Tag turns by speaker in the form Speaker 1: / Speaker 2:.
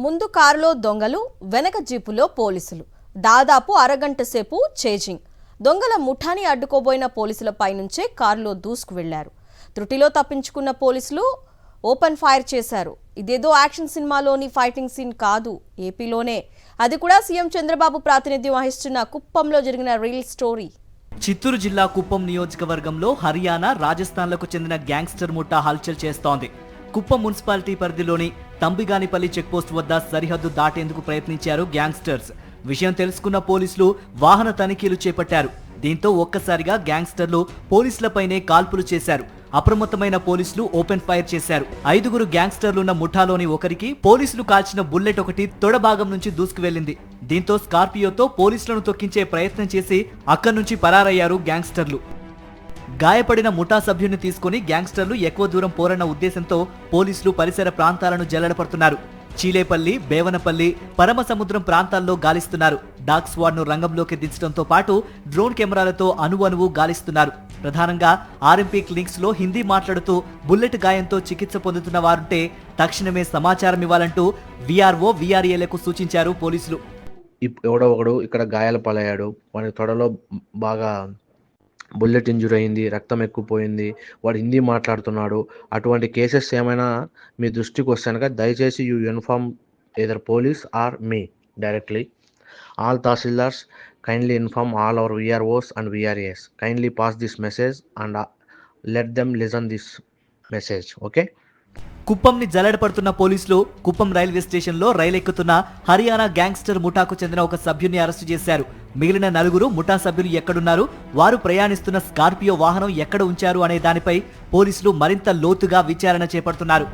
Speaker 1: ముందు కారులో దొంగలు, వెనక జీపులో పోలీసులు. దాదాపు అరగంట సేపు చేజింగ్. దొంగల ముఠాని అడ్డుకోబోయిన పోలీసులపై నుంచే కారులో దూసుకు వెళ్లారు. త్రుటిలో తప్పించుకున్న పోలీసులు ఓపెన్ ఫైర్ చేశారు. ఇదేదో యాక్షన్ సినిమాలోని ఫైటింగ్ సీన్ కాదు, ఏపీలోనే, అది కూడా సీఎం చంద్రబాబు ప్రాతినిధ్యం వహిస్తున్న కుప్పంలో జరిగిన రియల్ స్టోరీ.
Speaker 2: చిత్తూరు జిల్లా కుప్పం నియోజకవర్గంలో హర్యానా, రాజస్థాన్లకు చెందిన గ్యాంగ్స్టర్ ముఠా హల్చల్ చేస్తోంది. కుప్పం మున్సిపాలిటీ పరిధిలోని తంబిగానిపల్లి చెక్పోస్ట్ వద్ద సరిహద్దు దాటేందుకు ప్రయత్నించారు గ్యాంగ్స్టర్స్. విషయం తెలుసుకున్న పోలీసులు వాహన తనిఖీలు చేపట్టారు. దీంతో ఒక్కసారిగా గ్యాంగ్స్టర్లు పోలీసులపైనే కాల్పులు చేశారు. అప్రమత్తమైన పోలీసులు ఓపెన్ ఫైర్ చేశారు. 5గురు గ్యాంగ్స్టర్లున్న ముఠాలోని ఒకరికి పోలీసులు కాల్చిన బుల్లెట్ ఒకటి తొడభాగం నుంచి దూసుకువెళ్లింది. దీంతో స్కార్పియోతో పోలీసులను తొక్కించే ప్రయత్నం చేసి అక్కడి నుంచి పరారయ్యారు గ్యాంగ్స్టర్లు. గాయపడిన ముఠా సభ్యుని తీసుకుని గ్యాంగ్స్టర్లు ఎక్కువ దూరం పోరన్న ఉద్దేశంతో పోలీసులు పరిసర ప్రాంతాలను జల్లెడపడుతున్నారు. చీలేపల్లి, బేవనపల్లి, పరమసముద్రం ప్రాంతాల్లో గాలిస్తున్నారు. డాగ్ స్క్వాడ్ను రంగంలోకి దించడంతో పాటు డ్రోన్ కెమెరాలతో అణువణువు గాలిస్తున్నారు. ప్రధానంగా ఆర్ఎంపీ క్లినిక్స్ లో హిందీ మాట్లాడుతూ బుల్లెట్ గాయంతో చికిత్స పొందుతున్న వారుంటే తక్షణమే సమాచారం ఇవ్వాలంటూ వీఆర్ఓ, వీఆర్ఏలకు సూచించారు పోలీసులు.
Speaker 3: ఎవడో ఒకడు ఇక్కడ గాయాల పాలయ్యాడు, వాడి తొడలో బాగా బుల్లెట్ ఇంజురీ అయింది, రక్తం ఎక్కువపోయింది, వాడు హిందీ మాట్లాడుతున్నాడు. అటువంటి కేసెస్ ఏమైనా మీ దృష్టికి వస్తే కనుక దయచేసి you inform either police or me directly. All tahsildars kindly inform all our VROs and VRAs. Kindly pass this message and let them listen this message. Okay?
Speaker 2: కుప్పంని జల్లెడపడుతున్న పోలీసులు కుప్పం రైల్వే స్టేషన్లో రైలు ఎక్కుతున్న హర్యానా గ్యాంగ్స్టర్ ముఠాకు చెందిన ఒక సభ్యుని అరెస్టు చేశారు. మిగిలిన 4 ముఠా సభ్యులు ఎక్కడున్నారు, వారు ప్రయాణిస్తున్న స్కార్పియో వాహనం ఎక్కడ ఉంచారు అనే దానిపై పోలీసులు మరింత లోతుగా విచారణ చేపడుతున్నారు.